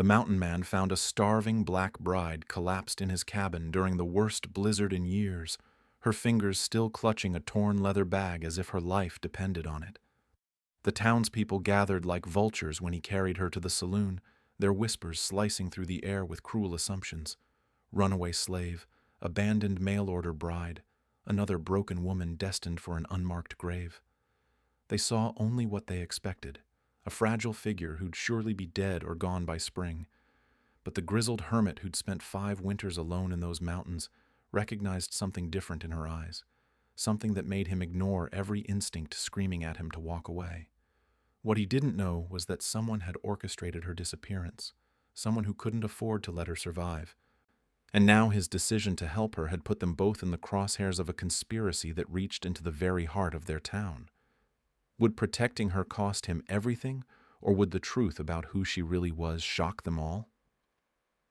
The mountain man found a starving black bride collapsed in his cabin during the worst blizzard in years, her fingers still clutching a torn leather bag as if her life depended on it. The townspeople gathered like vultures when he carried her to the saloon, their whispers slicing through the air with cruel assumptions. Runaway slave, abandoned mail-order bride, another broken woman destined for an unmarked grave. They saw only what they expected, a fragile figure who'd surely be dead or gone by spring. But the grizzled hermit who'd spent 5 winters alone in those mountains recognized something different in her eyes, something that made him ignore every instinct screaming at him to walk away. What he didn't know was that someone had orchestrated her disappearance, someone who couldn't afford to let her survive. And now his decision to help her had put them both in the crosshairs of a conspiracy that reached into the very heart of their town. Would protecting her cost him everything, or would the truth about who she really was shock them all?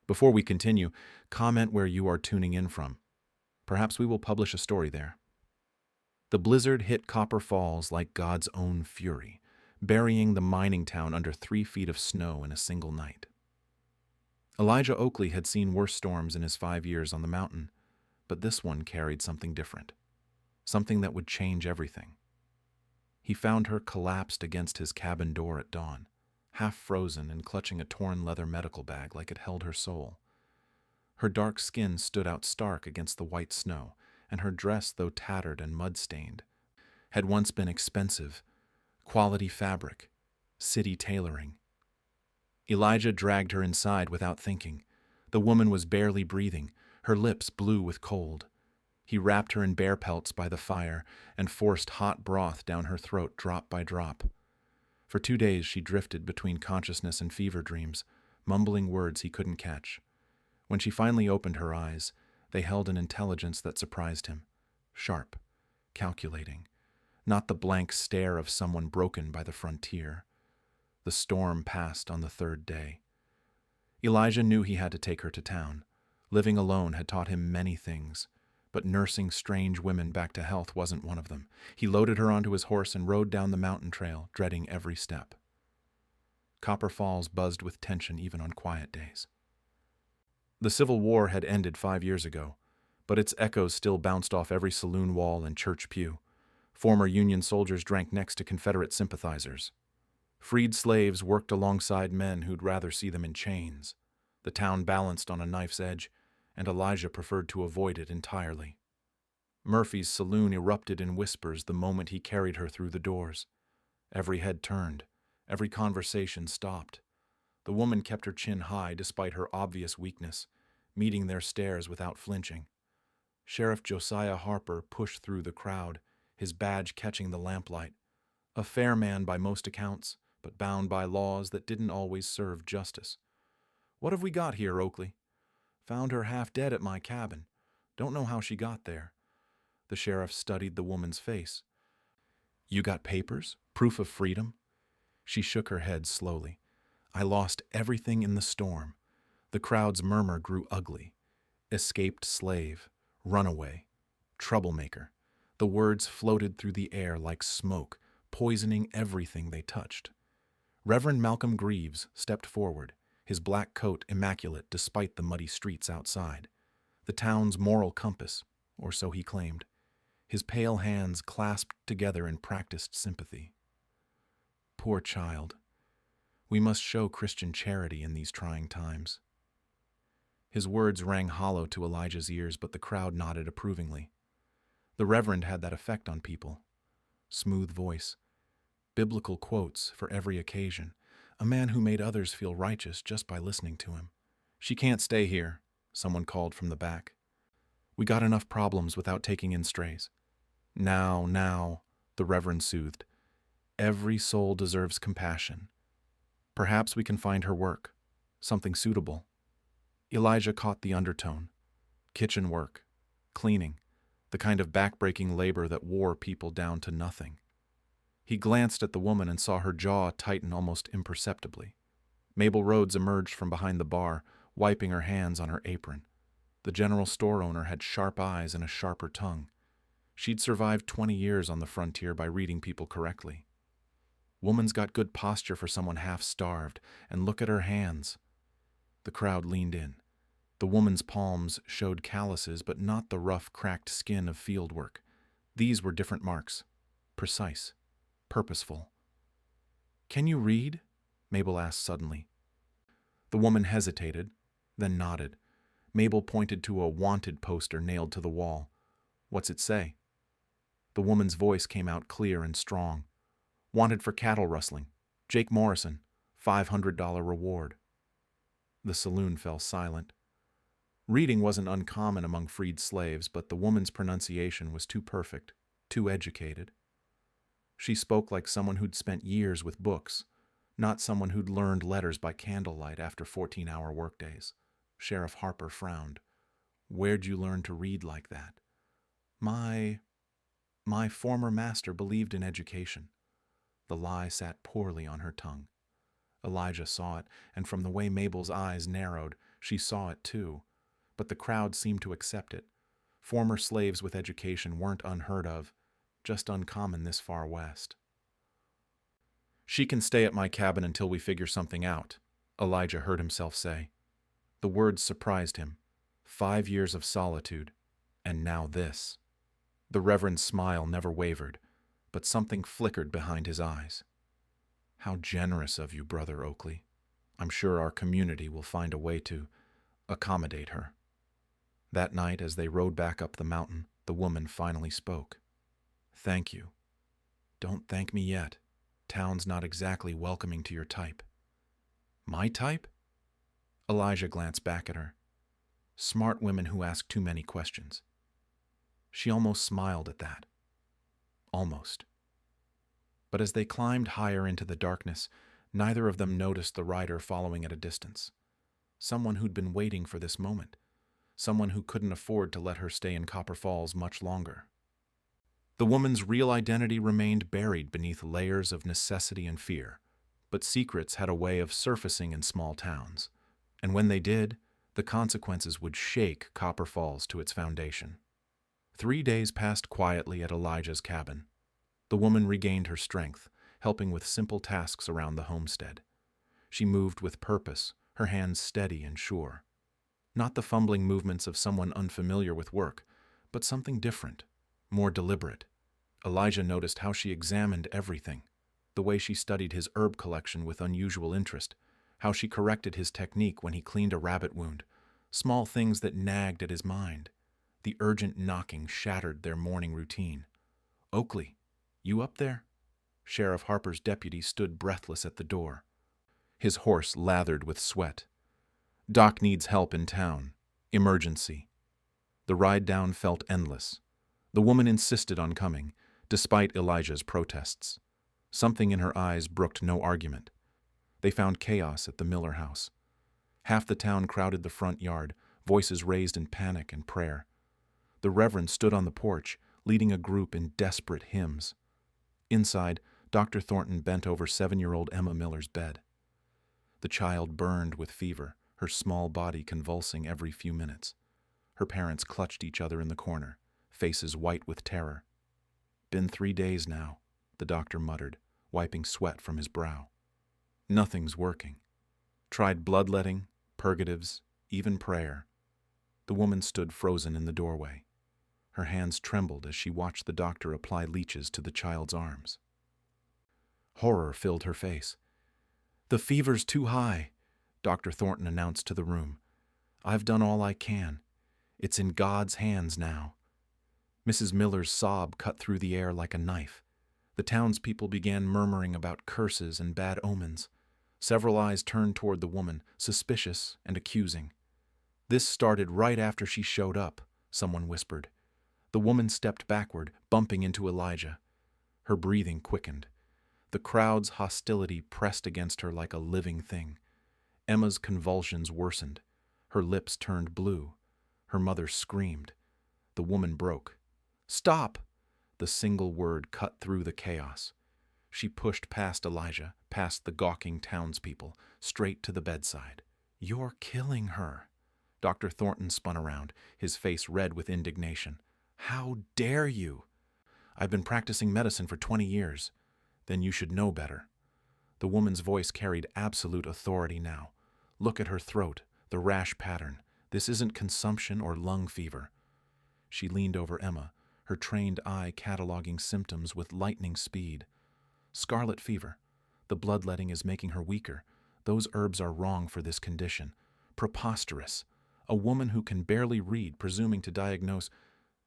Before we continue, comment where you are tuning in from. Perhaps we will publish a story there. The blizzard hit Copper Falls like God's own fury, burying the mining town under 3 feet of snow in a single night. Elijah Oakley had seen worse storms in his 5 years on the mountain, but this one carried something different, something that would change everything. He found her collapsed against his cabin door at dawn, half frozen and clutching a torn leather medical bag like it held her soul. Her dark skin stood out stark against the white snow, and her dress, though tattered and mud-stained, had once been expensive, quality fabric, city tailoring. Elijah dragged her inside without thinking. The woman was barely breathing, her lips blue with cold. He wrapped her in bear pelts by the fire and forced hot broth down her throat drop by drop. For 2 days she drifted between consciousness and fever dreams, mumbling words he couldn't catch. When she finally opened her eyes, they held an intelligence that surprised him. Sharp, calculating, not the blank stare of someone broken by the frontier. The storm passed on the 3rd day. Elijah knew he had to take her to town. Living alone had taught him many things, but nursing strange women back to health wasn't one of them. He loaded her onto his horse and rode down the mountain trail, dreading every step. Copper Falls buzzed with tension even on quiet days. The Civil War had ended 5 years ago, but its echoes still bounced off every saloon wall and church pew. Former Union soldiers drank next to Confederate sympathizers. Freed slaves worked alongside men who'd rather see them in chains. The town balanced on a knife's edge, and Elijah preferred to avoid it entirely. Murphy's saloon erupted in whispers the moment he carried her through the doors. Every head turned, every conversation stopped. The woman kept her chin high despite her obvious weakness, meeting their stares without flinching. Sheriff Josiah Harper pushed through the crowd, his badge catching the lamplight. A fair man by most accounts, but bound by laws that didn't always serve justice. "What have we got here, Oakley?" "Found her half dead at my cabin. Don't know how she got there." The sheriff studied the woman's face. "You got papers? Proof of freedom?" She shook her head slowly. "I lost everything in the storm." The crowd's murmur grew ugly. Escaped slave, runaway, troublemaker. The words floated through the air like smoke, poisoning everything they touched. Reverend Malcolm Greaves stepped forward, his black coat immaculate despite the muddy streets outside. The town's moral compass, or so he claimed. His pale hands clasped together in practiced sympathy. "Poor child. We must show Christian charity in these trying times." His words rang hollow to Elijah's ears, but the crowd nodded approvingly. The Reverend had that effect on people. Smooth voice, biblical quotes for every occasion, a man who made others feel righteous just by listening to him. "She can't stay here," someone called from the back. "We got enough problems without taking in strays." Now, the Reverend soothed. "Every soul deserves compassion. Perhaps we can find her work, something suitable." Elijah caught the undertone. Kitchen work, cleaning, the kind of backbreaking labor that wore people down to nothing. He glanced at the woman and saw her jaw tighten almost imperceptibly. Mabel Rhodes emerged from behind the bar, wiping her hands on her apron. The general store owner had sharp eyes and a sharper tongue. She'd survived 20 years on the frontier by reading people correctly. "Woman's got good posture for someone half-starved, and look at her hands." The crowd leaned in. The woman's palms showed calluses, but not the rough, cracked skin of fieldwork. These were different marks. Precise. Purposeful. "Can you read?" Mabel asked suddenly. The woman hesitated, then nodded. Mabel pointed to a wanted poster nailed to the wall. "What's it say?" The woman's voice came out clear and strong. "Wanted for cattle rustling. Jake Morrison. $500 reward." The saloon fell silent. Reading wasn't uncommon among freed slaves, but the woman's pronunciation was too perfect, too educated. She spoke like someone who'd spent years with books, not someone who'd learned letters by candlelight after 14-hour workdays. Sheriff Harper frowned. "Where'd you learn to read like that?" My former master believed in education." The lie sat poorly on her tongue. Elijah saw it, and from the way Mabel's eyes narrowed, she saw it too. But the crowd seemed to accept it. Former slaves with education weren't unheard of, just uncommon this far west. "She can stay at my cabin until we figure something out," Elijah heard himself say. The words surprised him. 5 years of solitude, and now this. The Reverend's smile never wavered, but something flickered behind his eyes. "How generous of you, Brother Oakley. I'm sure our community will find a way to accommodate her." That night, as they rode back up the mountain, the woman finally spoke. "Thank you. Don't thank me yet. Town's not exactly welcoming to your type." "My type?" Elijah glanced back at her. "Smart women who ask too many questions." She almost smiled at that. Almost. But as they climbed higher into the darkness, neither of them noticed the rider following at a distance. Someone who'd been waiting for this moment. Someone who couldn't afford to let her stay in Copper Falls much longer. The woman's real identity remained buried beneath layers of necessity and fear, but secrets had a way of surfacing in small towns. And when they did, the consequences would shake Copper Falls to its foundation. 3 days passed quietly at Elijah's cabin. The woman regained her strength, helping with simple tasks around the homestead. She moved with purpose, her hands steady and sure. Not the fumbling movements of someone unfamiliar with work, but something different, more deliberate. Elijah noticed how she examined everything, the way she studied his herb collection with unusual interest, how she corrected his technique when he cleaned a rabbit wound, small things that nagged at his mind. The urgent knocking shattered their morning routine. "Oakley, you up there?" Sheriff Harper's deputy stood breathless at the door. His horse lathered with sweat. "Doc needs help in town. Emergency." The ride down felt endless. The woman insisted on coming, despite Elijah's protests. Something in her eyes brooked no argument. They found chaos at the Miller house. Half the town crowded the front yard, voices raised in panic and prayer. The Reverend stood on the porch, leading a group in desperate hymns. Inside, Dr. Thornton bent over 7-year-old Emma Miller's bed. The child burned with fever, her small body convulsing every few minutes. Her parents clutched each other in the corner, faces white with terror. "Been 3 days now," the doctor muttered, wiping sweat from his brow. "Nothing's working. Tried bloodletting, purgatives, even prayer." The woman stood frozen in the doorway. Her hands trembled as she watched the doctor apply leeches to the child's arms. Horror filled her face. "The fever's too high," Dr. Thornton announced to the room. "I've done all I can. It's in God's hands now." Mrs. Miller's sob cut through the air like a knife. The townspeople began murmuring about curses and bad omens. Several eyes turned toward the woman, suspicious and accusing. "This started right after she showed up," someone whispered. The woman stepped backward, bumping into Elijah. Her breathing quickened. The crowd's hostility pressed against her like a living thing. Emma's convulsions worsened. Her lips turned blue. Her mother screamed. The woman broke. "Stop!" The single word cut through the chaos. She pushed past Elijah, past the gawking townspeople, straight to the bedside. "You're killing her." Dr. Thornton spun around, his face red with indignation. "How dare you?" "I've been practicing medicine for 20 years. "Then you should know better." The woman's voice carried absolute authority now. Look at her throat, the rash pattern. This isn't consumption or lung fever. She leaned over Emma, her trained eye cataloging symptoms with lightning speed. Scarlet fever. The bloodletting is making her weaker. Those herbs are wrong for this condition. Preposterous. A woman who can barely read, presuming to diagnose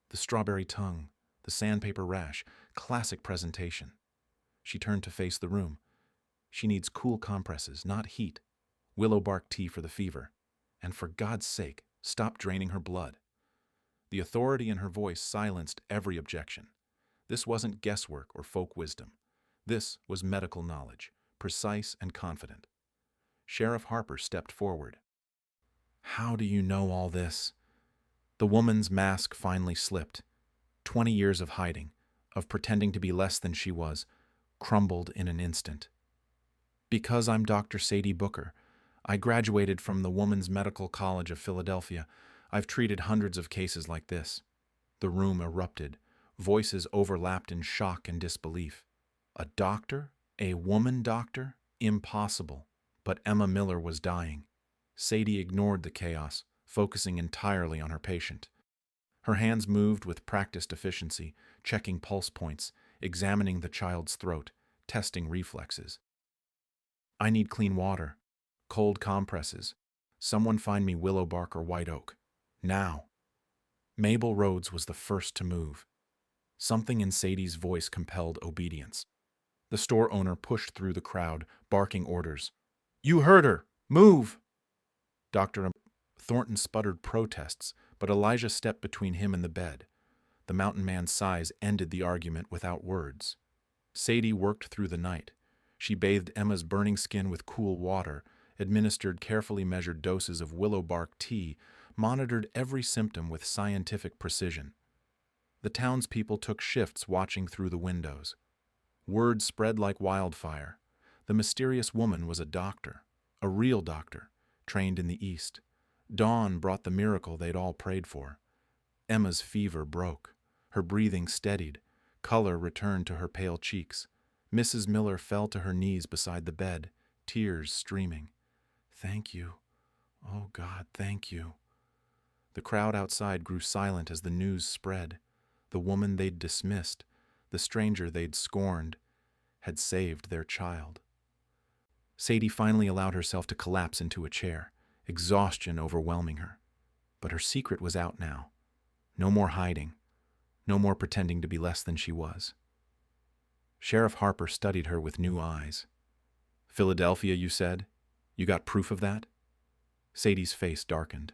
the strawberry tongue, the sandpaper rash, classic presentation. She turned to face the room. She needs cool compresses, not heat. Willow bark tea for the fever. And for God's sake, stop draining her blood. The authority in her voice silenced every objection. This wasn't guesswork or folk wisdom. This was medical knowledge, precise and confident. Sheriff Harper stepped forward. How do you know all this? The woman's mask finally slipped. 20 years of hiding, of pretending to be less than she was, crumbled in an instant. Because I'm Dr. Sadie Booker. I graduated from the Women's Medical College of Philadelphia. I've treated hundreds of cases like this. The room erupted. Voices overlapped in shock and disbelief. A doctor? A woman doctor? Impossible. But Emma Miller was dying. Sadie ignored the chaos, focusing entirely on her patient. Her hands moved with practiced efficiency, checking pulse points, examining the child's throat, testing reflexes. I need clean water, cold compresses. Someone find me willow bark or white oak. Now. Mabel Rhodes was the first to move. Something in Sadie's voice compelled obedience. The store owner pushed through the crowd, barking orders. You heard her! Move! Dr. Thornton sputtered protests, but Elijah stepped between him and the bed. The mountain man's sighs ended the argument without words. Sadie worked through the night. She bathed Emma's burning skin with cool water, administered carefully measured doses of willow bark tea, monitored every symptom with scientific precision. The townspeople took shifts watching through the windows. Word spread like wildfire. The mysterious woman was a doctor, a real doctor, trained in the East. Dawn brought the miracle they'd all prayed for. Emma's fever broke. Her breathing steadied. Color returned to her pale cheeks. Mrs. Miller fell to her knees beside the bed, tears streaming. Thank you. Oh, God, thank you. The crowd outside grew silent as the news spread. The woman they'd dismissed, the stranger they'd scorned, had saved their child. Sadie finally allowed herself to collapse into a chair, exhaustion overwhelming her. But her secret was out now. No more hiding. No more pretending to be less than she was. Sheriff Harper studied her with new eyes. Philadelphia, you said? You got proof of that? Sadie's face darkened.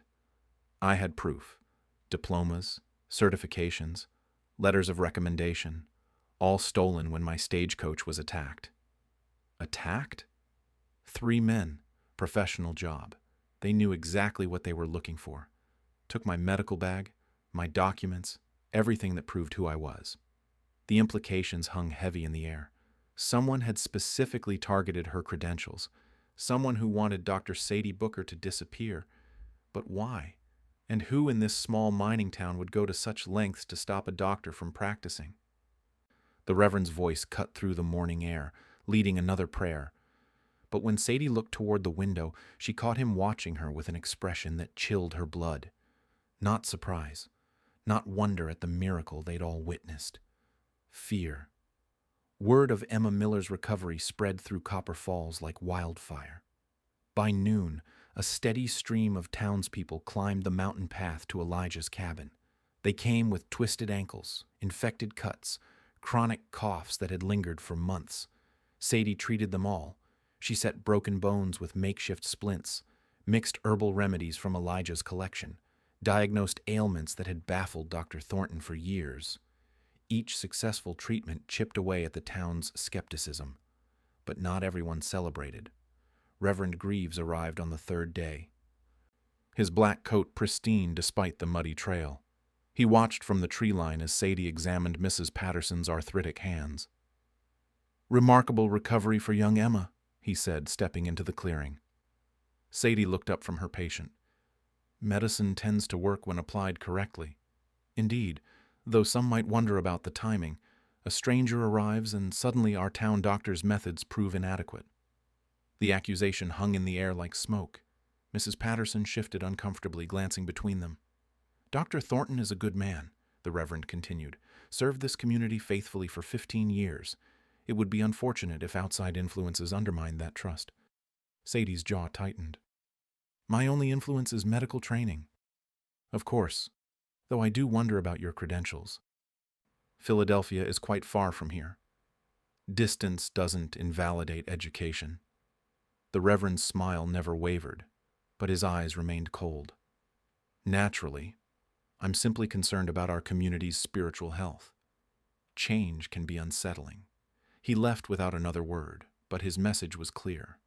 I had proof. Diplomas, certifications, letters of recommendation, all stolen when my stagecoach was attacked. Attacked? 3 men, professional job. They knew exactly what they were looking for. Took my medical bag, my documents, everything that proved who I was. The implications hung heavy in the air. Someone had specifically targeted her credentials. Someone who wanted Dr. Sadie Booker to disappear. But why? And who in this small mining town would go to such lengths to stop a doctor from practicing? The Reverend's voice cut through the morning air, leading another prayer. But when Sadie looked toward the window, she caught him watching her with an expression that chilled her blood. Not surprise, not wonder at the miracle they'd all witnessed. Fear. Word of Emma Miller's recovery spread through Copper Falls like wildfire. By noon, a steady stream of townspeople climbed the mountain path to Elijah's cabin. They came with twisted ankles, infected cuts, chronic coughs that had lingered for months. Sadie treated them all. She set broken bones with makeshift splints, mixed herbal remedies from Elijah's collection, diagnosed ailments that had baffled Dr. Thornton for years. Each successful treatment chipped away at the town's skepticism. But not everyone celebrated. Reverend Greaves arrived on the 3rd day. His black coat pristine despite the muddy trail. He watched from the tree line as Sadie examined Mrs. Patterson's arthritic hands. Remarkable recovery for young Emma, he said, stepping into the clearing. Sadie looked up from her patient. Medicine tends to work when applied correctly. Indeed, though some might wonder about the timing, a stranger arrives and suddenly our town doctor's methods prove inadequate. The accusation hung in the air like smoke. Mrs. Patterson shifted uncomfortably, glancing between them. Dr. Thornton is a good man, the Reverend continued. Served this community faithfully for 15 years. It would be unfortunate if outside influences undermined that trust. Sadie's jaw tightened. My only influence is medical training. Of course, though I do wonder about your credentials. Philadelphia is quite far from here. Distance doesn't invalidate education. The Reverend's smile never wavered, but his eyes remained cold. Naturally, I'm simply concerned about our community's spiritual health. Change can be unsettling. He left without another word, but his message was clear.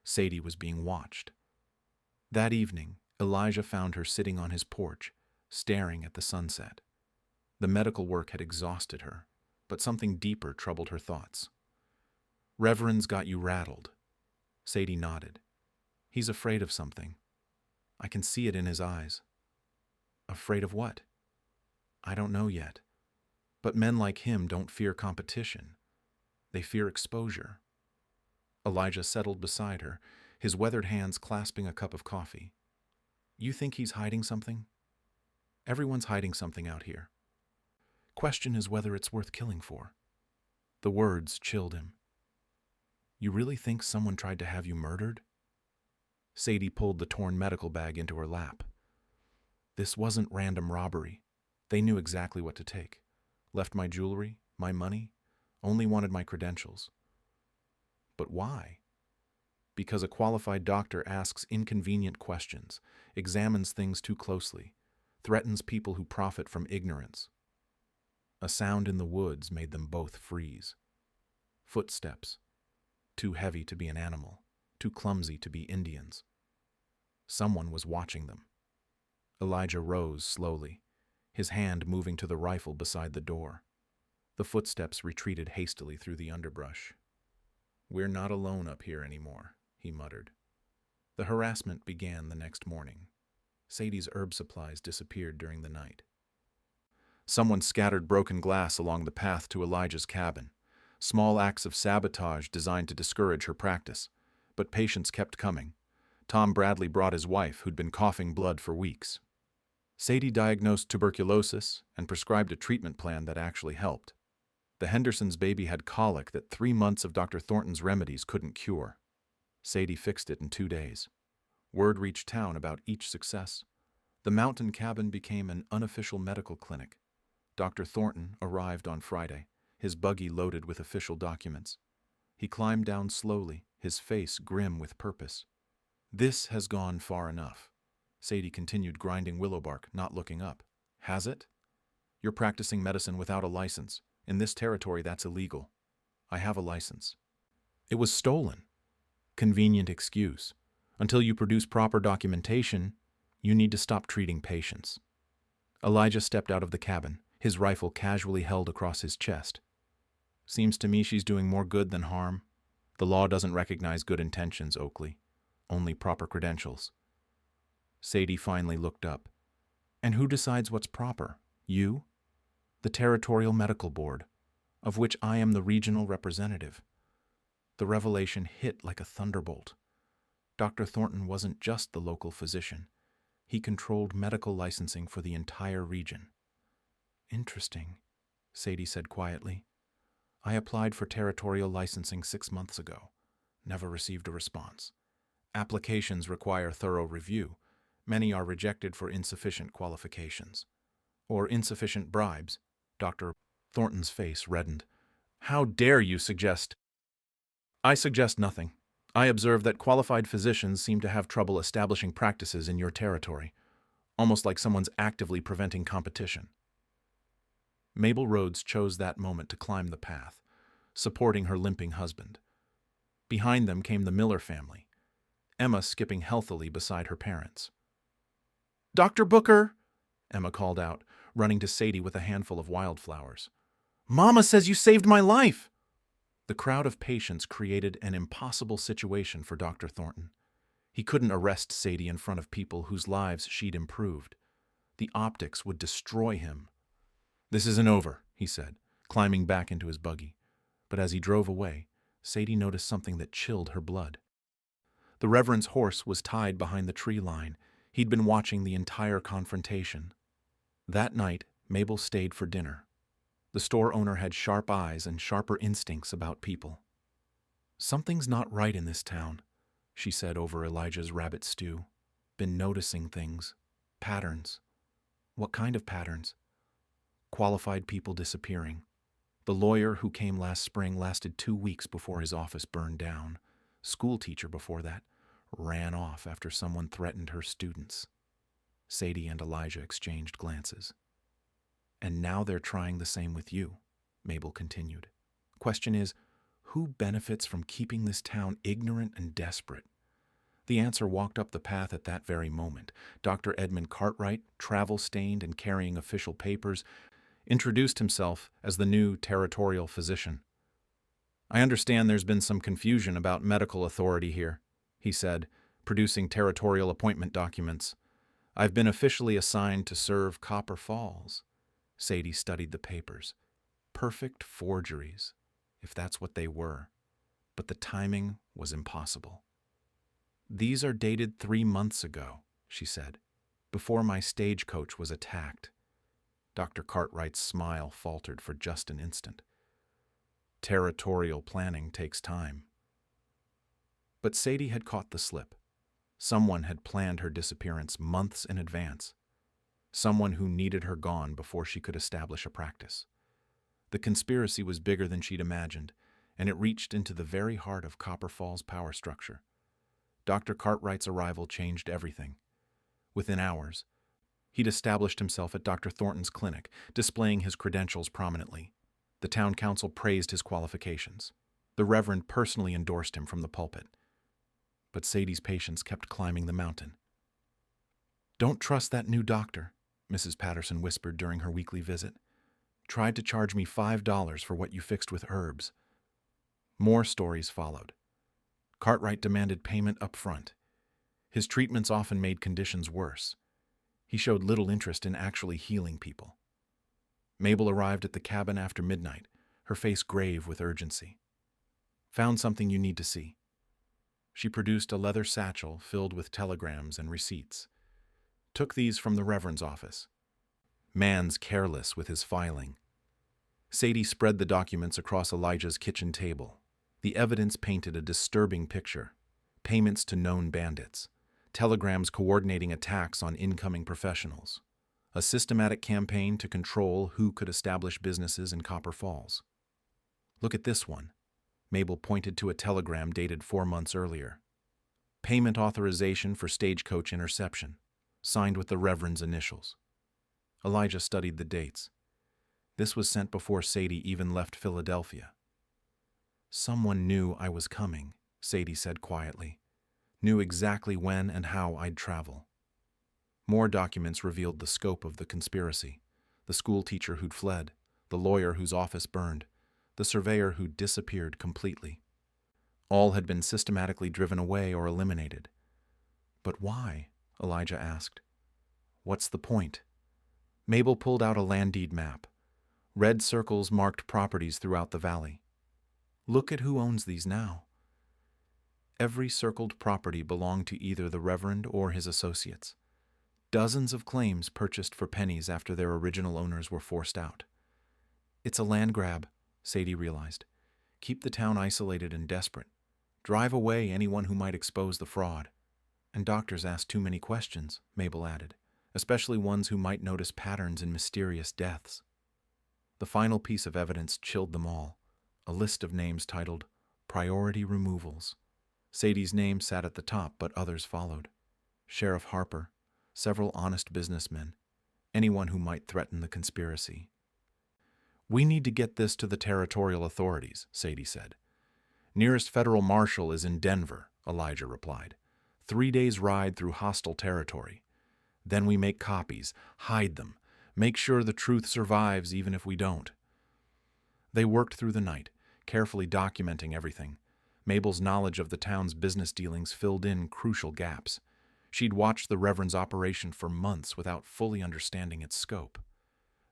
Sadie was being watched. That evening, Elijah found her sitting on his porch, staring at the sunset. The medical work had exhausted her, but something deeper troubled her thoughts. Reverend's got you rattled. Sadie nodded. He's afraid of something. I can see it in his eyes. Afraid of what? I don't know yet. But men like him don't fear competition. They fear exposure. Elijah settled beside her, his weathered hands clasping a cup of coffee. You think he's hiding something? Everyone's hiding something out here. Question is whether it's worth killing for. The words chilled him. You really think someone tried to have you murdered? Sadie pulled the torn medical bag into her lap. This wasn't random robbery. They knew exactly what to take. Left my jewelry, my money, only wanted my credentials. But why? Because a qualified doctor asks inconvenient questions, examines things too closely, threatens people who profit from ignorance. A sound in the woods made them both freeze. Footsteps. Too heavy to be an animal, too clumsy to be Indians. Someone was watching them. Elijah rose slowly, his hand moving to the rifle beside the door. The footsteps retreated hastily through the underbrush. We're not alone up here anymore, he muttered. The harassment began the next morning. Sadie's herb supplies disappeared during the night. Someone scattered broken glass along the path to Elijah's cabin, small acts of sabotage designed to discourage her practice. But patients kept coming. Tom Bradley brought his wife, who'd been coughing blood for weeks. Sadie diagnosed tuberculosis and prescribed a treatment plan that actually helped. The Hendersons' baby had colic that 3 months of Dr. Thornton's remedies couldn't cure. Sadie fixed it in 2 days. Word reached town about each success. The mountain cabin became an unofficial medical clinic. Dr. Thornton arrived on Friday, his buggy loaded with official documents. He climbed down slowly, his face grim with purpose. This has gone far enough. Sadie continued grinding willow bark, not looking up. Has it? You're practicing medicine without a license. In this territory, that's illegal. I have a license. It was stolen. Convenient excuse. Until you produce proper documentation, you need to stop treating patients. Elijah stepped out of the cabin, his rifle casually held across his chest. Seems to me she's doing more good than harm. The law doesn't recognize good intentions, Oakley. Only proper credentials. Sadie finally looked up. And who decides what's proper? You? The Territorial Medical Board, of which I am the regional representative. The revelation hit like a thunderbolt. Dr. Thornton wasn't just the local physician. He controlled medical licensing for the entire region. Interesting, Sadie said quietly. I applied for territorial licensing 6 months ago. Never received a response. Applications require thorough review. Many are rejected for insufficient qualifications. Or insufficient bribes. Dr. Thornton's face reddened. How dare you suggest? I suggest nothing. I observe that qualified physicians seem to have trouble establishing practices in your territory, almost like someone's actively preventing competition. Mabel Rhodes chose that moment to climb the path, supporting her limping husband. Behind them came the Miller family, Emma skipping healthily beside her parents. Dr. Booker, Emma called out, running to Sadie with a handful of wildflowers. Mama says you saved my life! The crowd of patients created an impossible situation for Dr. Thornton. He couldn't arrest Sadie in front of people whose lives she'd improved. The optics would destroy him. This isn't over, he said, climbing back into his buggy. But as he drove away, Sadie noticed something that chilled her blood. The Reverend's horse was tied behind the tree line. He'd been watching the entire confrontation. That night, Mabel stayed for dinner. The store owner had sharp eyes and sharper instincts about people. "Something's not right in this town," she said over Elijah's rabbit stew. "Been noticing things. Patterns." "What kind of patterns?" "Qualified people disappearing. The lawyer who came last spring lasted 2 weeks before his office burned down. School teacher before that ran off after someone threatened her students." Sadie and Elijah exchanged glances. "And now they're trying the same with you," Mabel continued. "Question is, who benefits from keeping this town ignorant and desperate?" The answer walked up the path at that very moment. Dr. Edmund Cartwright, travel-stained and carrying official papers, introduced himself as the new territorial physician. "I understand there's been some confusion about medical authority here," he said, producing territorial appointment documents. "I've been officially assigned to serve Copper Falls." Sadie studied the papers. Perfect forgeries, if that's what they were. But the timing was impossible. "These are dated 3 months ago," she said, "before my stagecoach was attacked." Dr. Cartwright's smile faltered for just an instant. Territorial planning takes time. But Sadie had caught the slip. Someone had planned her disappearance months in advance. Someone who needed her gone before she could establish a practice. The conspiracy was bigger than she'd imagined, and it reached into the very heart of Copper Falls' power structure. Dr. Cartwright's arrival changed everything. Within hours, he'd established himself at Dr. Thornton's clinic, displaying his credentials prominently. The town council praised his qualifications. The Reverend personally endorsed him from the pulpit. But Sadie's patience kept climbing the mountain. "Don't trust that new doctor," Mrs. Patterson whispered during her weekly visit. "Tried to charge me $5 for what you fixed with herbs." More stories followed. Cartwright demanded payment up front. His treatments often made conditions worse. He showed little interest in actually healing people. Mabel arrived at the cabin after midnight, her face grave with urgency. "Found something you need to see." She produced a leather satchel filled with telegrams and receipts. "Took these from the Reverend's office. Man's careless with his filing." Sadie spread the documents across Elijah's kitchen table. The evidence painted a disturbing picture. Payments to known bandits. Telegrams coordinating attacks on incoming professionals. A systematic campaign to control who could establish businesses in Copper Falls. "Look at this one." Mabel pointed to a telegram dated 4 months earlier. "Payment authorization for stagecoach interception. Signed with the Reverend's initials." Elijah studied the dates. This was sent before Sadie even left Philadelphia. "Someone knew I was coming," Sadie said quietly. "Knew exactly when and how I'd travel." More documents revealed the scope of the conspiracy. The school teacher who'd fled, the lawyer whose office burned, the surveyor who'd disappeared completely. All had been systematically driven away or eliminated. "But why?" Elijah asked. "What's the point?" Mabel pulled out a land deed map. Red circles marked properties throughout the valley. "Look at who owns these now." Every circled property belonged to either the Reverend or his associates. Dozens of claims purchased for pennies after their original owners were forced out. "It's a land grab," Sadie realized. "Keep the town isolated and desperate. Drive away anyone who might expose the fraud." "And doctors ask too many questions," Mabel added, "especially ones who might notice patterns in mysterious deaths." The final piece of evidence chilled them all. A list of names titled "Priority Removals." Sadie's name sat at the top, but others followed. Sheriff Harper, several honest businessmen, anyone who might threaten the conspiracy. "We need to get this to the territorial authorities," Sadie said. "Nearest federal marshal is in Denver," Elijah replied. 3 days' ride through hostile territory. Then we make copies, hide them, make sure the truth survives even if we don't." They worked through the night, carefully documenting everything. Mabel's knowledge of the town's business dealings filled in crucial gaps. She'd watched the Reverend's operation for months without fully understanding its scope.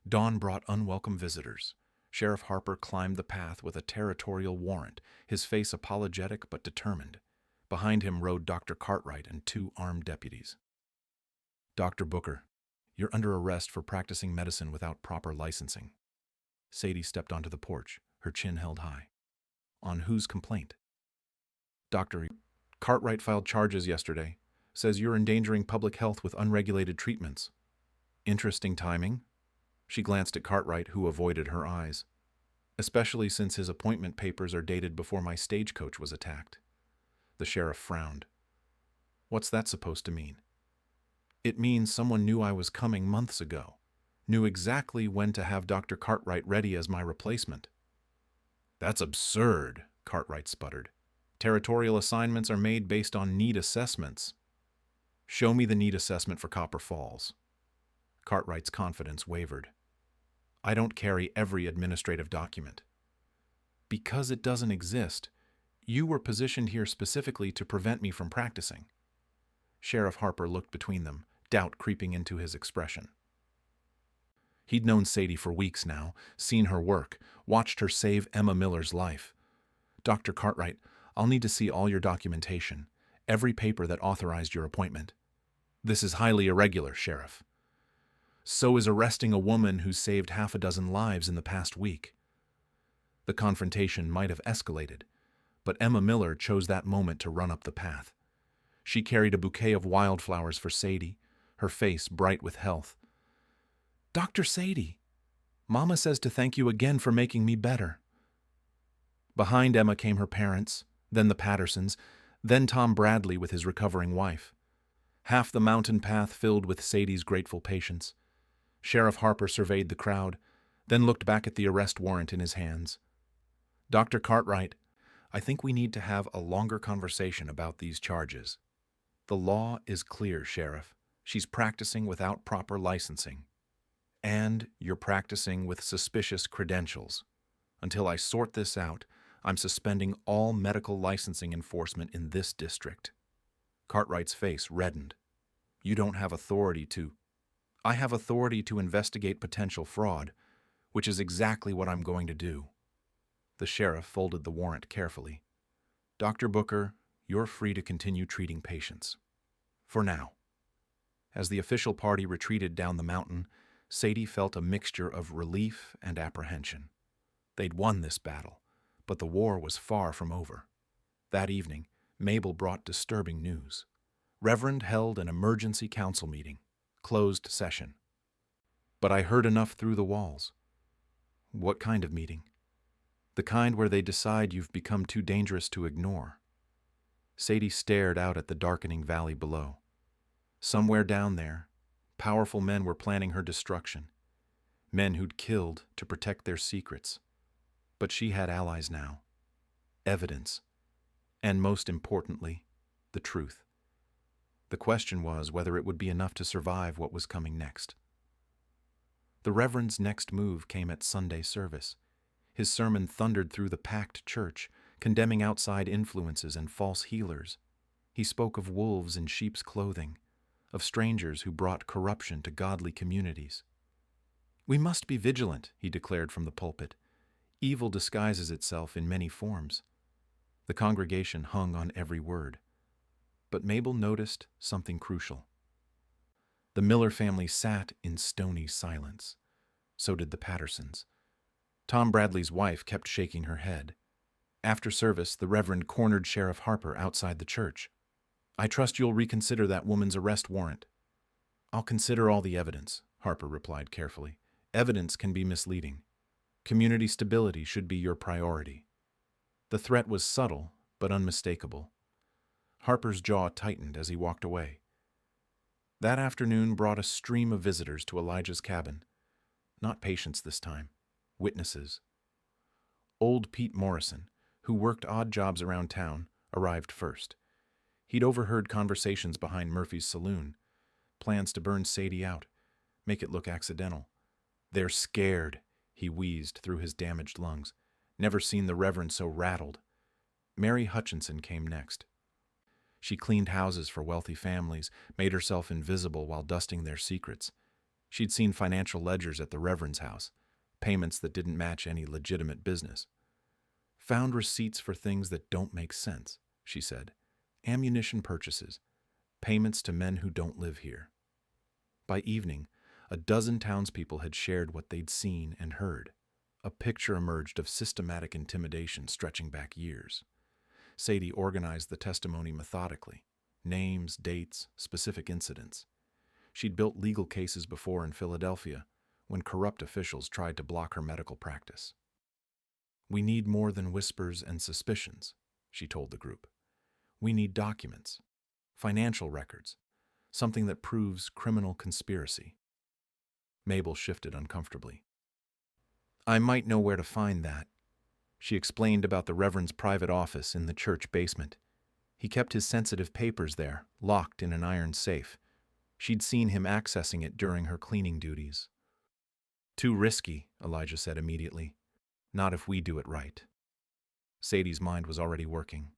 Dawn brought unwelcome visitors. Sheriff Harper climbed the path with a territorial warrant, his face apologetic but determined. Behind him rode Dr. Cartwright and two armed deputies. "Dr. Booker, you're under arrest for practicing medicine without proper licensing." Sadie stepped onto the porch, her chin held high. "On whose complaint?" "Dr. Cartwright filed charges yesterday. Says you're endangering public health with unregulated treatments." "Interesting timing." She glanced at Cartwright, who avoided her eyes. "Especially since his appointment papers are dated before my stagecoach was attacked." The sheriff frowned. "What's that supposed to mean?" "It means someone knew I was coming months ago. Knew exactly when to have Dr. Cartwright ready as my replacement." "That's absurd," Cartwright sputtered. "Territorial assignments are made based on need assessments." "Show me the need assessment for Copper Falls." Cartwright's confidence wavered. "I don't carry every administrative document." "Because it doesn't exist. You were positioned here specifically to prevent me from practicing." Sheriff Harper looked between them, doubt creeping into his expression. He'd known Sadie for weeks now, seen her work, watched her save Emma Miller's life. "Dr. Cartwright, I'll need to see all your documentation, every paper that authorized your appointment." "This is highly irregular, Sheriff." "So is arresting a woman who saved half a dozen lives in the past week." The confrontation might have escalated, but Emma Miller chose that moment to run up the path. She carried a bouquet of wildflowers for Sadie, her face bright with health. "Dr. Sadie, Mama says to thank you again for making me better." Behind Emma came her parents, then the Pattersons, then Tom Bradley with his recovering wife. Half the mountain path filled with Sadie's grateful patience. Sheriff Harper surveyed the crowd, then looked back at the arrest warrant in his hands. "Dr. Cartwright, I think we need to have a longer conversation about these charges. The law is clear, Sheriff. She's practicing without proper licensing. And you're practicing with suspicious credentials. Until I sort this out, I'm suspending all medical licensing enforcement in this district." Cartwright's face reddened. "You don't have authority to—" "I have authority to investigate potential fraud, which is exactly what I'm going to do." The sheriff folded the warrant carefully. "Dr. Booker, you're free to continue treating patients. For now." As the official party retreated down the mountain, Sadie felt a mixture of relief and apprehension. They'd won this battle, but the war was far from over. That evening, Mabel brought disturbing news. Reverend held an emergency council meeting, closed session. "But I heard enough through the walls." "What kind of meeting?" "The kind where they decide you've become too dangerous to ignore." Sadie stared out at the darkening valley below. Somewhere down there, powerful men were planning her destruction. Men who'd killed to protect their secrets. But she had allies now. Evidence. And most importantly, the truth. The question was whether it would be enough to survive what was coming next. The Reverend's next move came at Sunday service. His sermon thundered through the packed church, condemning outside influences and false healers. He spoke of wolves in sheep's clothing, of strangers who brought corruption to godly communities. "We must be vigilant," he declared from the pulpit. "Evil disguises itself in many forms." The congregation hung on every word. But Mabel noticed something crucial. The Miller family sat in stony silence. So did the Pattersons. Tom Bradley's wife kept shaking her head. After service, the Reverend cornered Sheriff Harper outside the church. "I trust you'll reconsider that woman's arrest warrant." "I'll consider all the evidence," Harper replied carefully. "Evidence can be misleading. Community stability should be your priority." The threat was subtle, but unmistakable. Harper's jaw tightened as he walked away. That afternoon brought a stream of visitors to Elijah's cabin. Not patients this time, witnesses. Old Pete Morrison, who worked odd jobs around town, arrived first. He'd overheard conversations behind Murphy's saloon, plans to burn Sadie out, make it look accidental. "They're scared," he wheezed through his damaged lungs. "Never seen the Reverend so rattled." Mary Hutchinson came next. She cleaned houses for wealthy families, made herself invisible while dusting their secrets. She'd seen financial ledgers at the Reverend's house, payments that didn't match any legitimate business. "Found receipts for things that don't make sense," she said. ammunition purchases, payments to men who don't live here. By evening, a dozen townspeople had shared what they'd seen and heard. A picture emerged of systematic intimidation stretching back years. Sadie organized the testimony methodically. Names, dates, specific incidents. She'd built legal cases before in Philadelphia when corrupt officials tried to block her medical practice. "We need more than whispers and suspicions," she told the group. "We need documents, financial records, something that proves criminal conspiracy." Mabel shifted uncomfortably. "I might know where to find that." She explained about the Reverend's private office in the church basement. He kept his sensitive papers there, locked in an iron safe. She'd seen him accessing it during her cleaning duties. "Too risky," Elijah said immediately. "Not if we do it right." Sadie's mind was already working.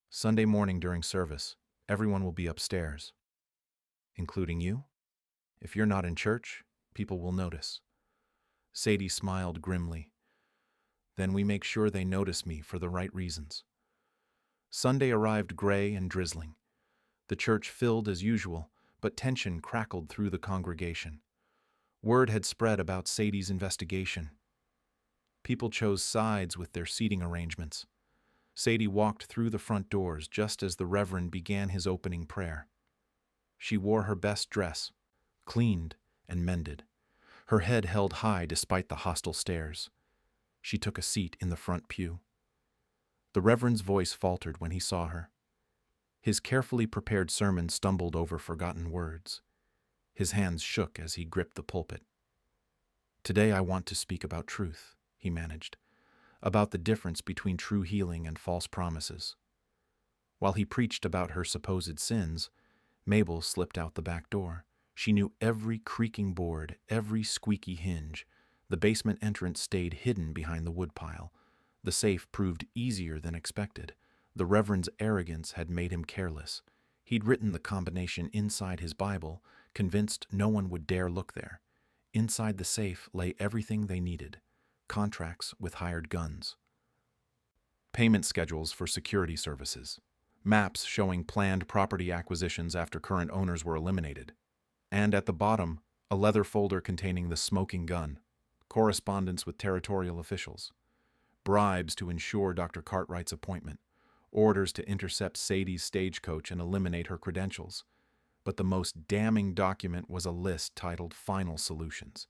"Sunday morning during service, everyone will be upstairs. Including you? If you're not in church, people will notice." Sadie smiled grimly. "Then we make sure they notice me for the right reasons." Sunday arrived gray and drizzling. The church filled as usual, but tension crackled through the congregation. Word had spread about Sadie's investigation. People chose sides with their seating arrangements. Sadie walked through the front doors just as the Reverend began his opening prayer. She wore her best dress, cleaned and mended, her head held high despite the hostile stares. She took a seat in the front pew. The Reverend's voice faltered when he saw her. His carefully prepared sermon stumbled over forgotten words. His hands shook as he gripped the pulpit. "Today I want to speak about truth," he managed, "about the difference between true healing and false promises." While he preached about her supposed sins, Mabel slipped out the back door. She knew every creaking board, every squeaky hinge. The basement entrance stayed hidden behind the woodpile. The safe proved easier than expected. The Reverend's arrogance had made him careless. He'd written the combination inside his Bible, convinced no one would dare look there. Inside the safe lay everything they needed: contracts with hired guns, payment schedules for security services, maps showing planned property acquisitions after current owners were eliminated, and at the bottom, a leather folder containing the smoking gun, correspondence with territorial officials, bribes to ensure Dr. Cartwright's appointment, orders to intercept Sadie's stagecoach and eliminate her credentials. But the most damning document was a list titled Final Solutions.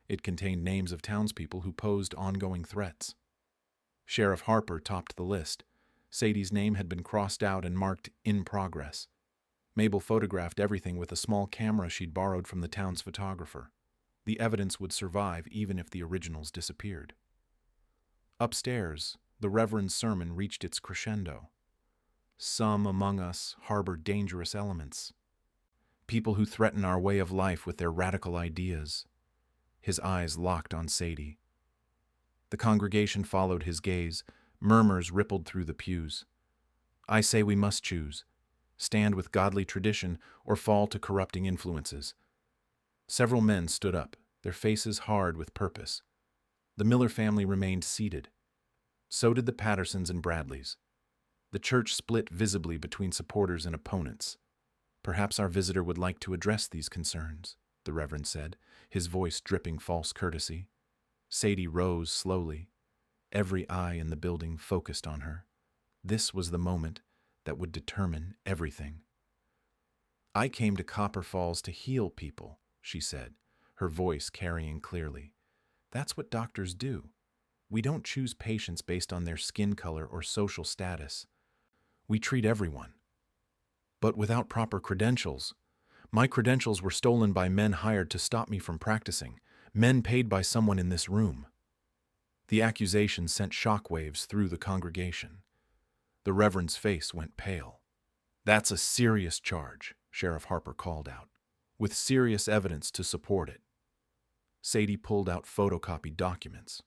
It contained names of townspeople who posed ongoing threats. Sheriff Harper topped the list. Sadie's name had been crossed out and marked "In Progress." Mabel photographed everything with a small camera she'd borrowed from the town's photographer. The evidence would survive even if the originals disappeared. Upstairs, the Reverend's sermon reached its crescendo. "Some among us harbor dangerous elements. People who threaten our way of life with their radical ideas." His eyes locked on Sadie. The congregation followed his gaze. Murmurs rippled through the pews. "I say we must choose. Stand with godly tradition or fall to corrupting influences." Several men stood up, their faces hard with purpose. The Miller family remained seated. So did the Pattersons and Bradleys. The church split visibly between supporters and opponents. "Perhaps our visitor would like to address these concerns," the Reverend said, his voice dripping false courtesy. Sadie rose slowly. Every eye in the building focused on her. This was the moment that would determine everything. "I came to Copper Falls to heal people," she said, her voice carrying clearly. "That's what doctors do. We don't choose patients based on their skin color or social status. We treat everyone. But without proper credentials. My credentials were stolen by men hired to stop me from practicing, men paid by someone in this room." The accusation sent shockwaves through the congregation. The Reverend's face went pale. "That's a serious charge," Sheriff Harper called out, "with serious evidence to support it." Sadie pulled out photocopied documents,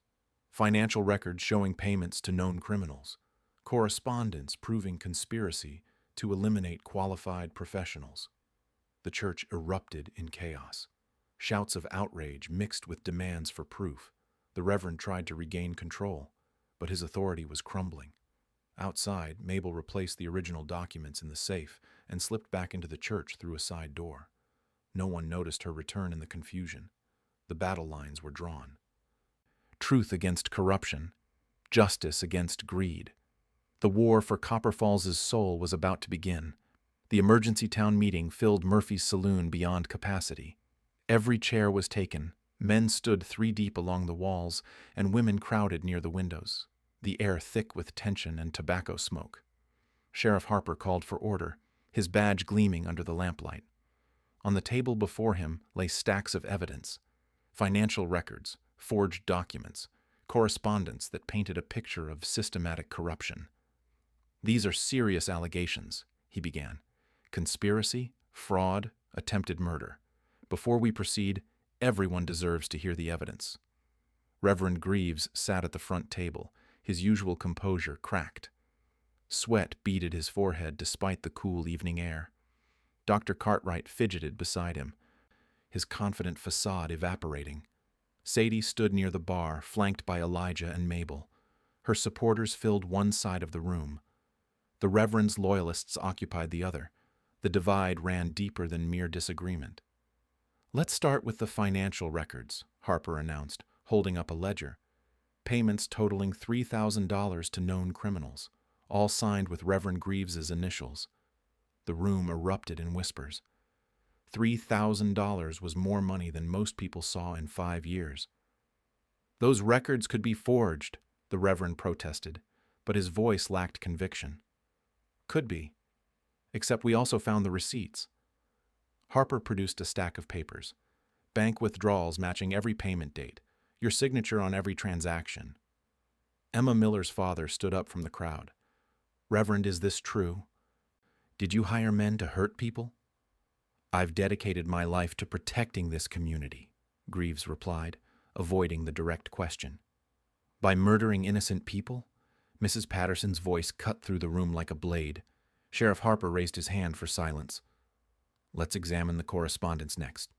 financial records showing payments to known criminals, correspondence proving conspiracy to eliminate qualified professionals. The church erupted in chaos. Shouts of outrage mixed with demands for proof. The Reverend tried to regain control, but his authority was crumbling. Outside, Mabel replaced the original documents in the safe and slipped back into the church through a side door. No one noticed her return in the confusion. The battle lines were drawn. Truth against corruption, justice against greed. The war for Copper Falls's soul was about to begin. The emergency town meeting filled Murphy's saloon beyond capacity. Every chair was taken, men stood 3 deep along the walls, and women crowded near the windows, the air thick with tension and tobacco smoke. Sheriff Harper called for order, his badge gleaming under the lamplight. On the table before him lay stacks of evidence, financial records, forged documents, correspondence that painted a picture of systematic corruption. "These are serious allegations," he began. "Conspiracy, fraud, attempted murder. Before we proceed, everyone deserves to hear the evidence." Reverend Greaves sat at the front table, his usual composure cracked. Sweat beaded his forehead despite the cool evening air. Dr. Cartwright fidgeted beside him, his confident facade evaporating. Sadie stood near the bar, flanked by Elijah and Mabel. Her supporters filled one side of the room. The Reverend's loyalists occupied the other. The divide ran deeper than mere disagreement. "Let's start with the financial records," Harper announced, holding up a ledger. Payments totaling $3,000 to known criminals, all signed with Reverend Greaves's initials. The room erupted in whispers. $3,000 was more money than most people saw in 5 years. "Those records could be forged," the Reverend protested, but his voice lacked conviction. "Could be. Except we also found the receipts." Harper produced a stack of papers. "Bank withdrawals matching every payment date. Your signature on every transaction." Emma Miller's father stood up from the crowd. "Reverend, is this true? Did you hire men to hurt people?" "I've dedicated my life to protecting this community," Greaves replied, avoiding the direct question. "By murdering innocent people?" Mrs. Patterson's voice cut through the room like a blade. Sheriff Harper raised his hand for silence. "Let's examine the correspondence next."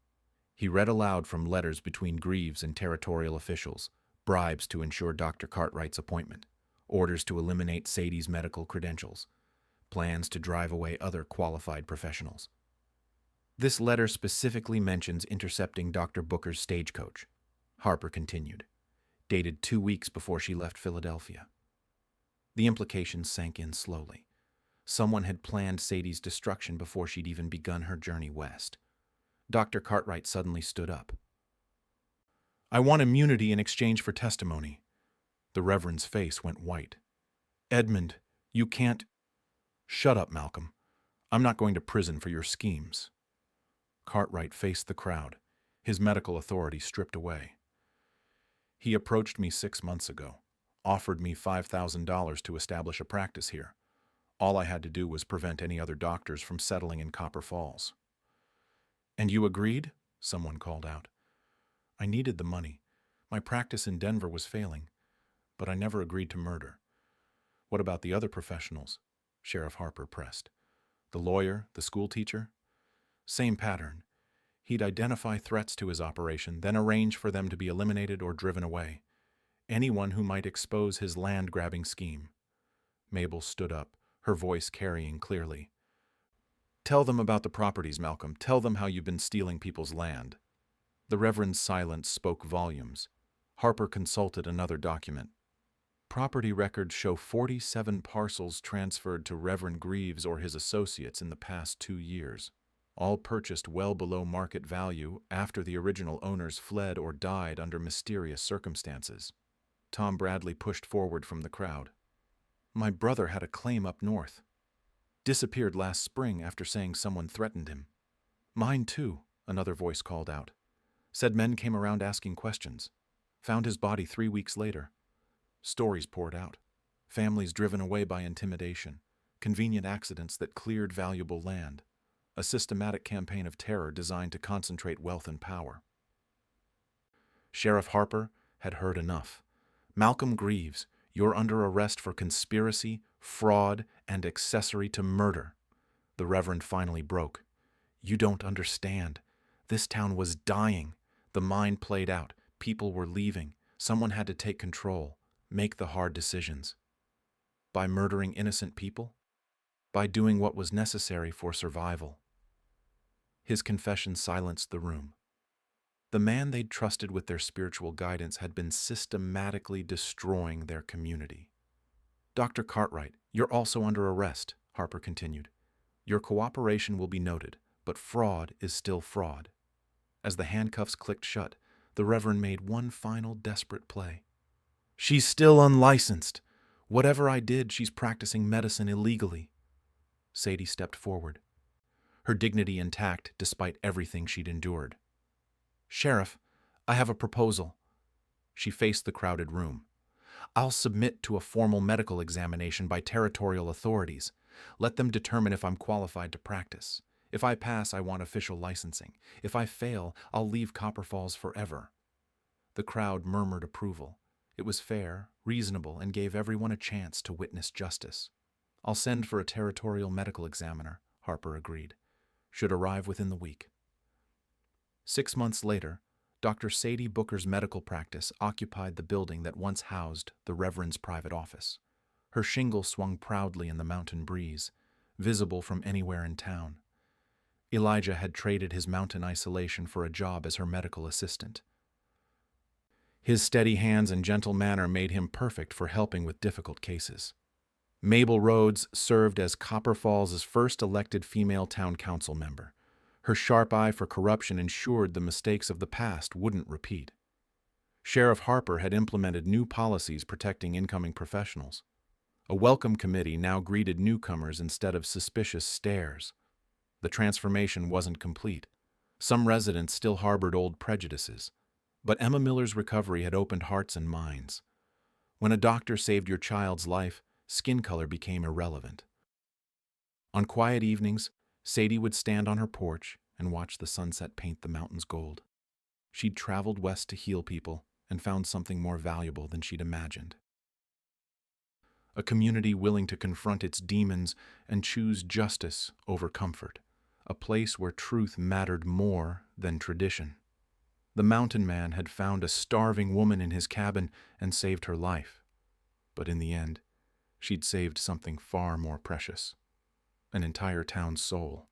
He read aloud from letters between Greaves and territorial officials, bribes to ensure Dr. Cartwright's appointment, orders to eliminate Sadie's medical credentials, plans to drive away other qualified professionals. "This letter specifically mentions intercepting Dr. Booker's stagecoach," Harper continued, "dated 2 weeks before she left Philadelphia." The implications sank in slowly. Someone had planned Sadie's destruction before she'd even begun her journey west. Dr. Cartwright suddenly stood up. "I want immunity in exchange for testimony." The Reverend's face went white. "Edmund, you can't—" "Shut up, Malcolm. I'm not going to prison for your schemes." Cartwright faced the crowd, his medical authority stripped away. "He approached me 6 months ago, offered me $5,000 to establish a practice here. All I had to do was prevent any other doctors from settling in Copper Falls." "And you agreed?" someone called out. "I needed the money. My practice in Denver was failing, but I never agreed to murder." "What about the other professionals?" Sheriff Harper pressed. "The lawyer, the school teacher?" "Same pattern. He'd identify threats to his operation, then arrange for them to be eliminated or driven away. Anyone who might expose his land-grabbing scheme." Mabel stood up, her voice carrying clearly. "Tell them about the properties, Malcolm. Tell them how you've been stealing people's land." The Reverend's silence spoke volumes. Harper consulted another document. "Property records show 47 parcels transferred to Reverend Greaves or his associates in the past 2 years, all purchased well below market value after the original owners fled or died under mysterious circumstances." Tom Bradley pushed forward from the crowd. "My brother had a claim up north. Disappeared last spring after saying someone threatened him." "Mine too," another voice called out. "Said men came around asking questions. Found his body 3 weeks later." Stories poured out. Families driven away by intimidation. Convenient accidents that cleared valuable land. A systematic campaign of terror designed to concentrate wealth and power. Sheriff Harper had heard enough. "Malcolm Greaves, you're under arrest for conspiracy, fraud, and accessory to murder." The Reverend finally broke. "You don't understand. This town was dying. The mind played out. People were leaving. Someone had to take control, make the hard decisions." By murdering innocent people? By doing what was necessary for survival? His confession silenced the room. The man they'd trusted with their spiritual guidance had been systematically destroying their community. Dr. Cartwright, you're also under arrest, Harper continued. Your cooperation will be noted, but fraud is still fraud. As the handcuffs clicked shut, the Reverend made one final desperate play. She's still unlicensed. Whatever I did, she's practicing medicine illegally. Sadie stepped forward, her dignity intact despite everything she'd endured. Sheriff, I have a proposal. She faced the crowded room. I'll submit to a formal medical examination by territorial authorities. Let them determine if I'm qualified to practice. If I pass, I want official licensing. If I fail, I'll leave Copper Falls forever. The crowd murmured approval. It was fair, reasonable, and gave everyone a chance to witness justice. I'll send for a territorial medical examiner, Harper agreed. Should arrive within the week. 6 months later, Dr. Sadie Booker's medical practice occupied the building that once housed the Reverend's private office. Her shingle swung proudly in the mountain breeze, visible from anywhere in town. Elijah had traded his mountain isolation for a job as her medical assistant. His steady hands and gentle manner made him perfect for helping with difficult cases. Mabel Rhodes served as Copper Falls' first elected female town council member. Her sharp eye for corruption ensured the mistakes of the past wouldn't repeat. Sheriff Harper had implemented new policies protecting incoming professionals. A welcome committee now greeted newcomers instead of suspicious stares. The transformation wasn't complete. Some residents still harbored old prejudices. But Emma Miller's recovery had opened hearts and minds. When a doctor saved your child's life, skin color became irrelevant. On quiet evenings, Sadie would stand on her porch and watch the sunset paint the mountains gold. She'd traveled west to heal people and found something more valuable than she'd imagined. A community willing to confront its demons and choose justice over comfort. A place where truth mattered more than tradition. The mountain man had found a starving woman in his cabin and saved her life. But in the end, she'd saved something far more precious. An entire town's soul.